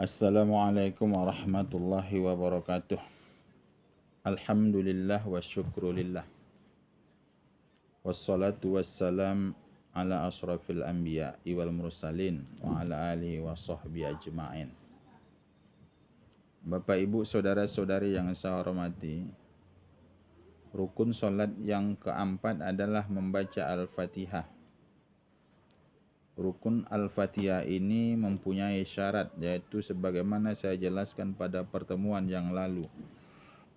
Assalamualaikum warahmatullahi wabarakatuh. Alhamdulillah wa syukrulillah. Wassalatu wassalam ala asrafil anbiya wal mursalin wa ala alihi wa sahbihi ajma'in. Bapak Ibu saudara-saudari yang saya hormati, rukun solat yang keempat adalah membaca Al-Fatihah. Rukun Al-Fatihah ini mempunyai syarat, yaitu sebagaimana saya jelaskan pada pertemuan yang lalu,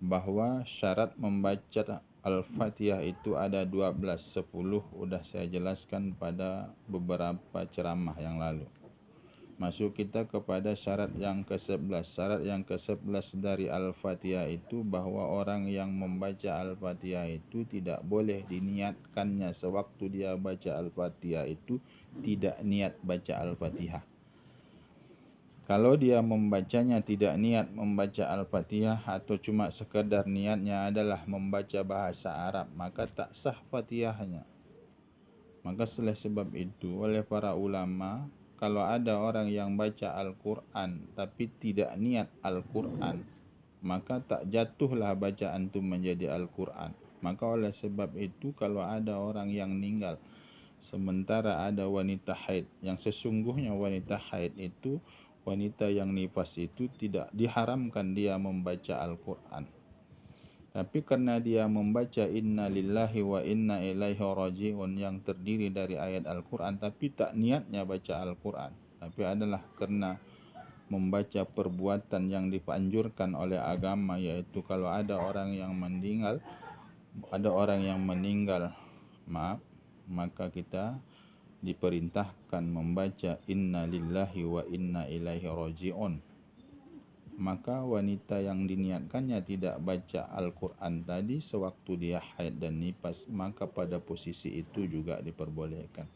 bahwa syarat membaca Al-Fatihah itu ada 12, 10 sudah saya jelaskan pada beberapa ceramah yang lalu. Masuk kita kepada syarat yang ke-11. Syarat yang ke-11 dari Al-Fatihah itu bahwa orang yang membaca Al-Fatihah itu tidak boleh diniatkannya sewaktu dia baca Al-Fatihah itu tidak niat baca Al-Fatihah. Kalau dia membacanya tidak niat membaca Al-Fatihah atau cuma sekedar niatnya adalah membaca bahasa Arab, maka tak sah Fatihahnya. Maka oleh sebab itu oleh para ulama, kalau ada orang yang baca Al-Quran tapi tidak niat Al-Quran, maka tak jatuhlah bacaan itu menjadi Al-Quran. Maka oleh sebab itu kalau ada orang yang meninggal sementara ada wanita haid, yang sesungguhnya wanita haid itu, wanita yang nifas itu tidak diharamkan dia membaca Al-Quran. Tapi karena dia membaca Inna lillahi wa inna ilaihi raji'un yang terdiri dari ayat Al-Quran, tapi tak niatnya baca Al-Quran, tapi adalah karena membaca perbuatan yang dianjurkan oleh agama, yaitu kalau ada orang yang meninggal, maka kita diperintahkan membaca Inna lillahi wa inna ilaihi raji'un. Maka wanita yang diniatkannya tidak baca Al-Quran tadi sewaktu dia haid dan nifas, maka pada posisi itu juga diperbolehkan.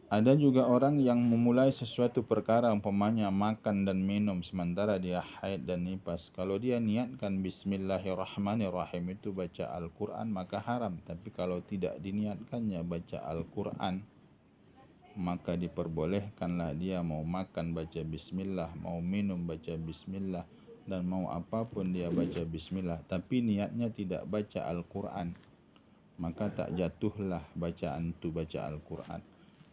Ada juga orang yang memulai sesuatu perkara, umpamanya makan dan minum sementara dia haid dan nifas. Kalau dia niatkan Bismillahirrahmanirrahim itu baca Al-Quran, maka haram. Tapi kalau tidak diniatkannya baca Al-Quran, maka diperbolehkanlah dia mau makan baca bismillah, mau minum baca bismillah, dan mau apapun dia baca bismillah, tapi niatnya tidak baca Al-Quran, maka tak jatuhlah bacaan itu baca Al-Quran.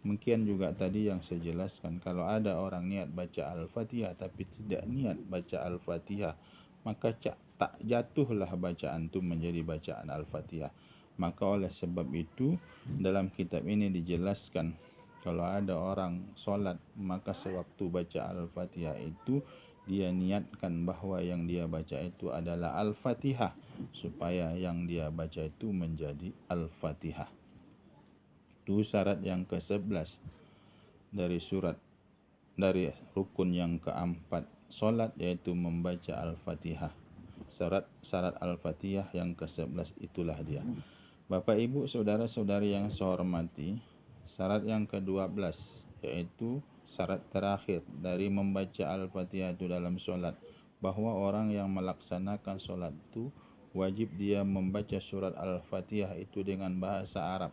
Mungkin juga tadi yang saya jelaskan, kalau ada orang niat baca Al-Fatihah tapi tidak niat baca Al-Fatihah, maka tak jatuhlah bacaan itu menjadi bacaan Al-Fatihah. Maka oleh sebab itu dalam kitab ini dijelaskan, kalau ada orang solat, maka sewaktu baca Al-Fatihah itu dia niatkan bahwa yang dia baca itu adalah Al-Fatihah, supaya yang dia baca itu menjadi Al-Fatihah. Itu syarat yang ke-11 dari rukun yang keempat solat, yaitu membaca Al-Fatihah. Syarat Al-Fatihah yang ke-11 itulah dia. Bapak Ibu saudara-saudari yang saya hormati, syarat yang ke-12 yaitu syarat terakhir dari membaca Al-Fatihah itu dalam solat, bahwa orang yang melaksanakan solat itu wajib dia membaca surat Al-Fatihah itu dengan bahasa Arab.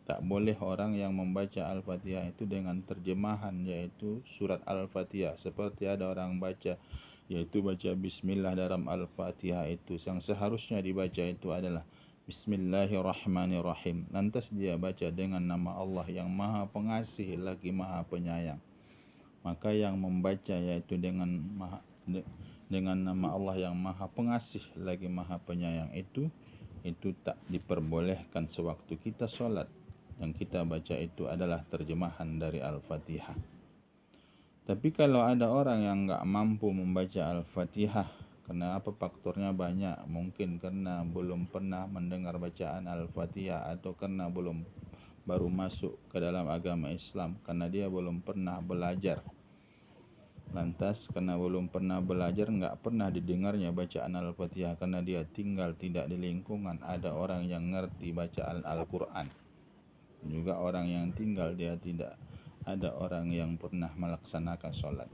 Tak boleh orang yang membaca Al-Fatihah itu dengan terjemahan, yaitu surat Al-Fatihah seperti ada orang baca, yaitu baca Bismillah dalam Al-Fatihah itu. Yang seharusnya dibaca itu adalah Bismillahirrahmanirrahim. Lantas dia baca dengan nama Allah yang Maha Pengasih lagi Maha Penyayang. Maka yang membaca yaitu dengan nama Allah yang Maha Pengasih lagi Maha Penyayang itu tak diperbolehkan sewaktu kita sholat. Yang kita baca itu adalah terjemahan dari Al-Fatihah. Tapi kalau ada orang yang enggak mampu membaca Al-Fatihah, kenapa? Faktornya banyak. Mungkin karena belum pernah mendengar bacaan Al-Fatihah, atau karena baru masuk ke dalam agama Islam, karena dia belum pernah belajar. Lantas karena belum pernah belajar, enggak pernah didengarnya bacaan Al-Fatihah, karena dia tinggal tidak di lingkungan ada orang yang ngerti bacaan Al-Quran. Juga orang yang tinggal dia tidak ada orang yang pernah melaksanakan sholat.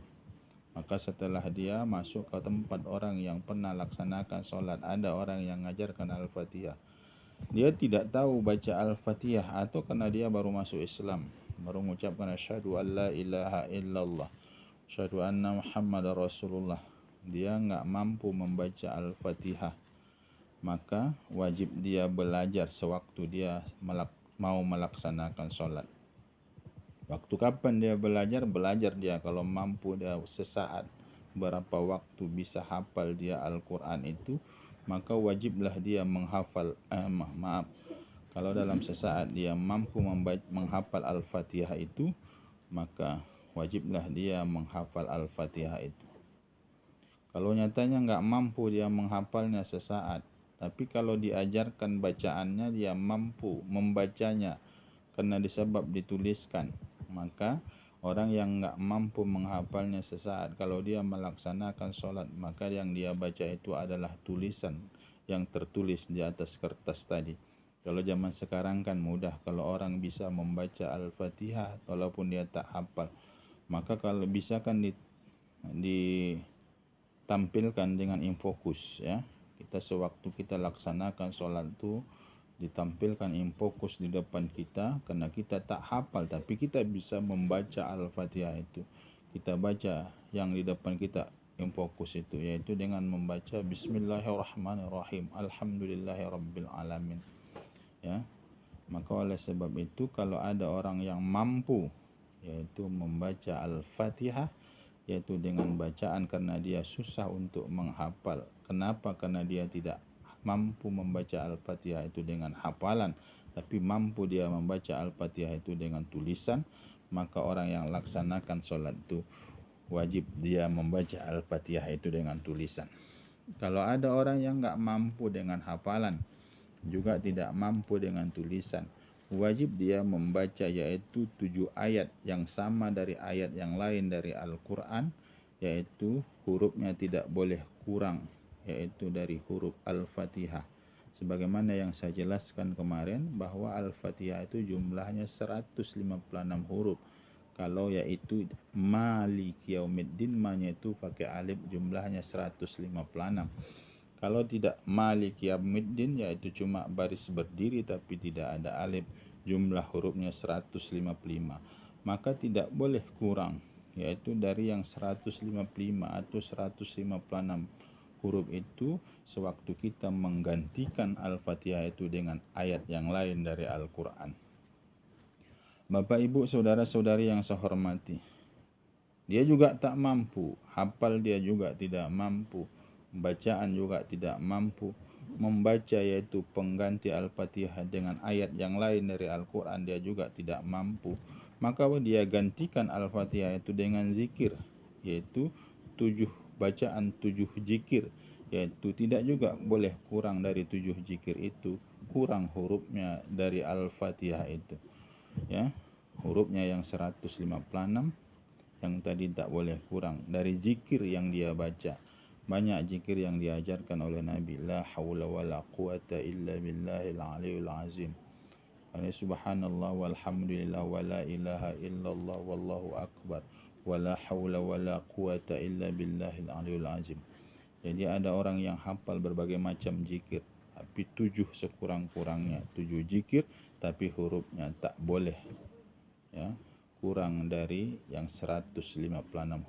Maka setelah dia masuk ke tempat orang yang pernah laksanakan sholat, ada orang yang mengajarkan Al-Fatihah, dia tidak tahu baca Al-Fatihah, atau karena dia baru masuk Islam, baru mengucapkan asyhadu an la ilaha illallah Asyhadu anna Muhammadar Rasulullah, dia nggak mampu membaca Al-Fatihah, maka wajib dia belajar sewaktu dia mau melaksanakan sholat. Waktu kapan dia belajar? Belajar dia kalau mampu dia sesaat berapa waktu bisa hafal dia Al-Quran itu, maka wajiblah dia menghafal, kalau dalam sesaat dia mampu menghafal Al-Fatihah itu, maka wajiblah dia menghafal Al-Fatihah itu. Kalau nyatanya nggak mampu dia menghafalnya sesaat, tapi kalau diajarkan bacaannya dia mampu membacanya karena disebab dituliskan, maka orang yang nggak mampu menghafalnya sesaat, kalau dia melaksanakan sholat, maka yang dia baca itu adalah tulisan yang tertulis di atas kertas tadi. Kalau zaman sekarang kan mudah, kalau orang bisa membaca Al-Fatihah walaupun dia tak hafal, maka kalau bisa kan ditampilkan dengan infokus ya. Kita sewaktu kita laksanakan sholat itu ditampilkan infokus di depan kita, karena kita tak hafal tapi kita bisa membaca Al-Fatihah itu. Kita baca yang di depan kita infokus itu, yaitu dengan membaca Bismillahirrahmanirrahim, Alhamdulillahirabbil alamin. Ya. Maka oleh sebab itu kalau ada orang yang mampu yaitu membaca Al-Fatihah, yaitu dengan bacaan, karena dia susah untuk menghafal. Kenapa? Karena dia tidak mampu membaca Al-Fatihah itu dengan hafalan, tapi mampu dia membaca Al-Fatihah itu dengan tulisan, maka orang yang laksanakan sholat itu wajib dia membaca Al-Fatihah itu dengan tulisan. Kalau ada orang yang nggak mampu dengan hafalan, juga tidak mampu dengan tulisan, wajib dia membaca yaitu 7 ayat yang sama dari ayat yang lain dari Al-Quran, yaitu hurufnya tidak boleh kurang, yaitu dari huruf Al-Fatihah. Sebagaimana yang saya jelaskan kemarin bahwa Al-Fatihah itu jumlahnya 156 huruf. Kalau yaitu Malik Yaumiddin, ma-nya itu pakai alif, jumlahnya 156. Kalau tidak Malik Yaumiddin, yaitu cuma baris berdiri tapi tidak ada alif, jumlah hurufnya 155. Maka tidak boleh kurang, yaitu dari yang 155 atau 156 huruf itu sewaktu kita menggantikan Al-Fatihah itu dengan ayat yang lain dari Al-Quran. Bapak, Ibu, saudara-saudari yang saya hormati, dia juga tak mampu, hafal dia juga tidak mampu, bacaan juga tidak mampu, membaca yaitu pengganti Al-Fatihah dengan ayat yang lain dari Al-Quran dia juga tidak mampu, maka dia gantikan Al-Fatihah itu dengan zikir, yaitu 7 bacaan, 7 zikir, yaitu tidak juga boleh kurang dari 7 zikir itu, kurang hurufnya dari Al-Fatihah itu ya, hurufnya yang 156 yang tadi tak boleh kurang dari zikir yang dia baca. Banyak zikir yang diajarkan oleh Nabi, la haula wala quwata illa billahil aliyul azim, subhanallah walhamdulillah wala ilaha illallah wallahu akbar wala haula wala quwata illa billahil aliyul azim. Jadi ada orang yang hafal berbagai macam zikir, tapi 7 sekurang-kurangnya 7 zikir, tapi hurufnya tak boleh ya kurang dari yang 156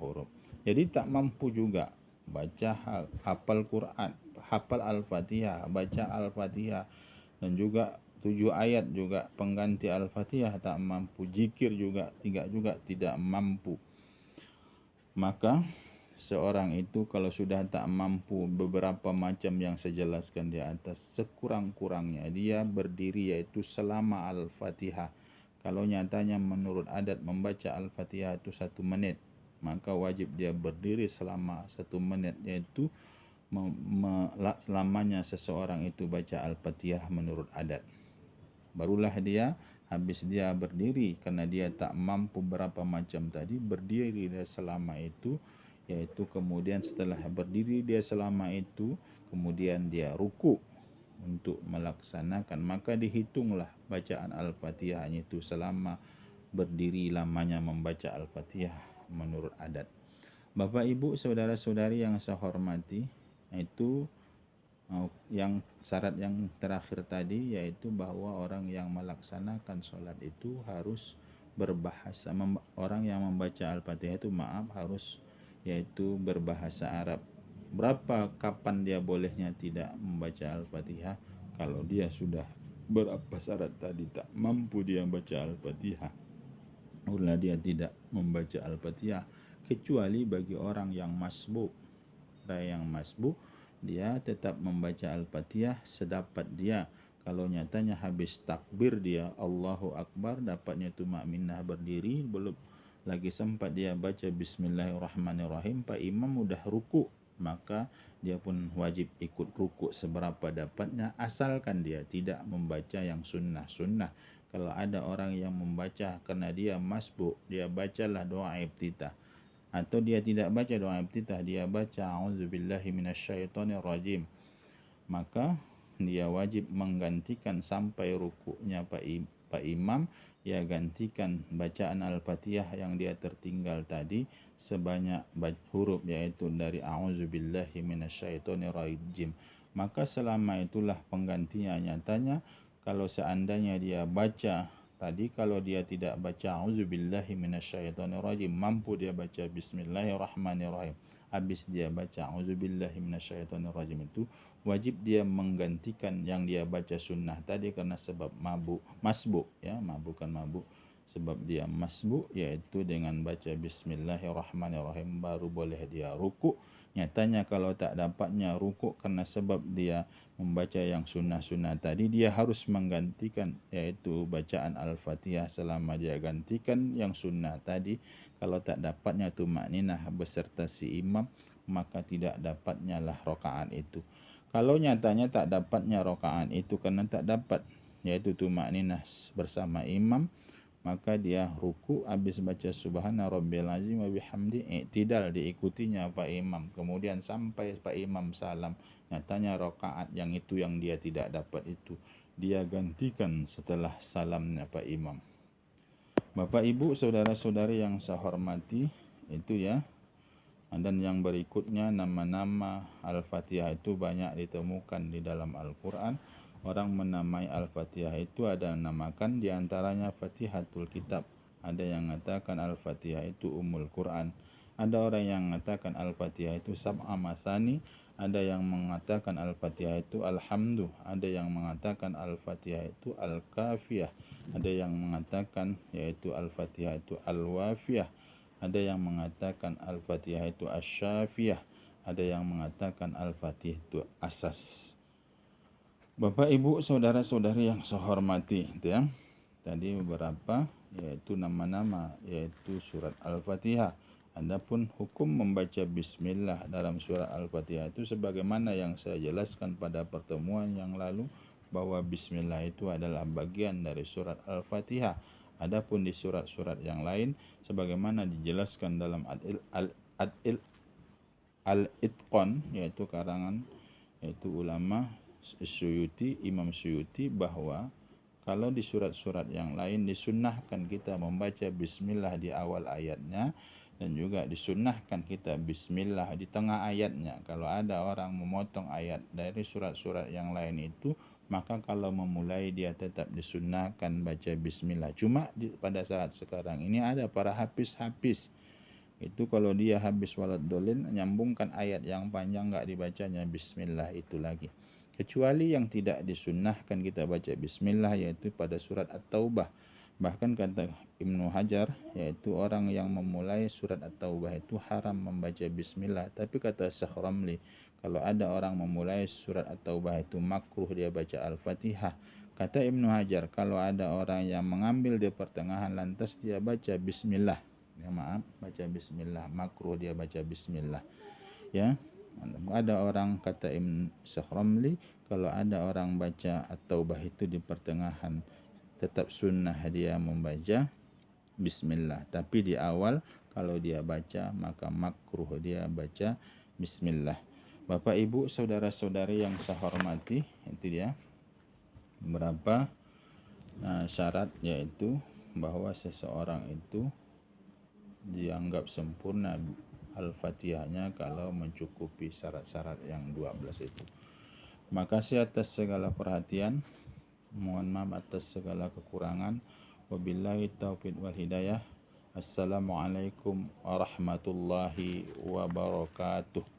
huruf. Jadi tak mampu juga baca hafal Quran, hafal Al-Fatihah, baca Al-Fatihah, dan juga 7 ayat juga pengganti Al-Fatihah tak mampu, zikir juga tidak mampu. Maka seorang itu kalau sudah tak mampu beberapa macam yang saya jelaskan di atas, sekurang-kurangnya dia berdiri yaitu selama Al-Fatihah. Kalau nyatanya menurut adat membaca Al-Fatihah itu 1 menit, maka wajib dia berdiri selama 1 menit, yaitu selamanya seseorang itu baca Al-Fatihah menurut adat. Barulah dia, habis dia berdiri, karena dia tak mampu berapa macam tadi, berdiri dia selama itu, yaitu kemudian setelah berdiri dia selama itu, kemudian dia ruku untuk melaksanakan, maka dihitunglah bacaan Al-Fatihahnya itu selama berdiri lamanya membaca Al-Fatihah menurut adat. Bapak, Ibu, saudara-saudari yang saya hormati, itu yang syarat yang terakhir tadi, yaitu bahwa orang yang melaksanakan sholat itu harus berbahasa, orang yang membaca Al-Fatihah itu harus yaitu berbahasa Arab. Berapa kapan dia bolehnya tidak membaca Al-Fatihah? Kalau dia sudah berapa syarat tadi tak mampu dia baca Al-Fatihah, mula dia tidak membaca Al-Fatihah, kecuali bagi orang yang masbuk. Orang yang masbuk dia tetap membaca Al-Fatihah sedapat dia. Kalau nyatanya habis takbir dia Allahu Akbar, dapatnya tumakninah berdiri, belum lagi sempat dia baca Bismillahirrahmanirrahim, Pak Imam udah ruku, maka dia pun wajib ikut ruku seberapa dapatnya, asalkan dia tidak membaca yang sunnah-sunnah. Kalau ada orang yang membaca karena dia masbuk, dia bacalah doa iftitah. Atau dia tidak baca doa iftitah, dia baca a'udzubillahi minasyaitonirrajim, maka dia wajib menggantikan sampai rukuknya Pak Imam, ya gantikan bacaan Al-Fatihah yang dia tertinggal tadi sebanyak huruf, yaitu dari a'udzubillahi minasyaitonirrajim. Maka selama itulah penggantinya. Nyatanya kalau seandainya dia baca tadi, kalau dia tidak baca a'udzubillahi minasyaitonirrajim, mampu dia baca bismillahirrahmanirrahim, habis dia baca a'udzubillahi minasyaitonirrajim, itu wajib dia menggantikan yang dia baca sunnah tadi, karena sebab masbuk, ya, bukan mabuk, sebab dia masbuk, yaitu dengan baca bismillahirrahmanirrahim baru boleh dia ruku. Nyatanya kalau tak dapatnya ruku karena sebab dia membaca yang sunnah-sunnah tadi, dia harus menggantikan yaitu bacaan Al-Fatihah selama dia gantikan yang sunnah tadi. Kalau tak dapatnya tumakninah beserta si imam, maka tidak dapatnya lah rakaat itu. Kalau nyatanya tak dapatnya rakaat itu karena tak dapat yaitu tumakninah bersama imam, maka dia ruku, habis baca subhana rabbiyal azim wa bihamdi, i'tidal diikutinya Pak Imam, kemudian sampai Pak Imam salam. Nyatanya rakaat yang itu yang dia tidak dapat itu dia gantikan setelah salamnya Pak Imam. Bapak Ibu saudara-saudari yang saya hormati, itu ya. Dan yang berikutnya, nama-nama Al-Fatihah itu banyak ditemukan di dalam Al-Quran. Orang menamai Al-Fatihah itu ada yang namakan diantaranya Fatihatul Kitab. Ada yang mengatakan Al-Fatihah itu Ummul Quran. Ada orang yang mengatakan Al-Fatihah itu Sab'a Masani. Ada yang mengatakan Al-Fatihah itu Alhamdu. Ada yang mengatakan Al-Fatihah itu Al-Kafiyah. Ada yang mengatakan yaitu Al-Fatihah itu Al-Wafiyah. Ada yang mengatakan Al-Fatihah itu Asy-Syafiyah. Ada yang mengatakan Al-Fatihah itu Asas. Bapak, Ibu, saudara-saudari yang saya hormati, itu ya. Tadi beberapa yaitu nama-nama yaitu surat Al-Fatihah. Adapun hukum membaca bismillah dalam surat Al-Fatihah itu sebagaimana yang saya jelaskan pada pertemuan yang lalu, bahwa bismillah itu adalah bagian dari surat Al-Fatihah. Adapun di surat-surat yang lain sebagaimana dijelaskan dalam Al-Itqan, yaitu karangan yaitu ulama Suyuti, Imam Suyuti, bahwa kalau di surat-surat yang lain disunnahkan kita membaca bismillah di awal ayatnya, dan juga disunnahkan kita bismillah di tengah ayatnya. Kalau ada orang memotong ayat dari surat-surat yang lain itu, maka kalau memulai dia tetap disunnahkan baca bismillah. Cuma pada saat sekarang ini ada para hafiz itu kalau dia habis waladhdallin nyambungkan ayat yang panjang, nggak dibacanya bismillah itu lagi. Kecuali yang tidak disunnahkan kita baca bismillah, yaitu pada surat At-Taubah. Bahkan kata Ibnu Hajar, yaitu orang yang memulai surat At-Taubah itu haram membaca bismillah. Tapi kata Syekh Ramli, kalau ada orang memulai surat At-Taubah itu makruh dia baca Al-Fatihah. Kata Ibnu Hajar, kalau ada orang yang mengambil di pertengahan lantas dia baca bismillah, baca bismillah, makruh dia baca bismillah, ya. Ada orang kata Ibnu Syekh Ramli, kalau ada orang baca At-Taubah itu di pertengahan, tetap sunnah dia membaca bismillah, tapi di awal kalau dia baca maka makruh dia baca bismillah. Bapak, Ibu, saudara-saudari yang saya hormati, itu dia beberapa syarat, yaitu bahwa seseorang itu dianggap sempurna Al-Fatihahnya kalau mencukupi syarat-syarat yang 12 itu. Makasih atas segala perhatian. Mohon maaf atas segala kekurangan. Wabillahi taufiq wal hidayah. Assalamualaikum warahmatullahi wabarakatuh.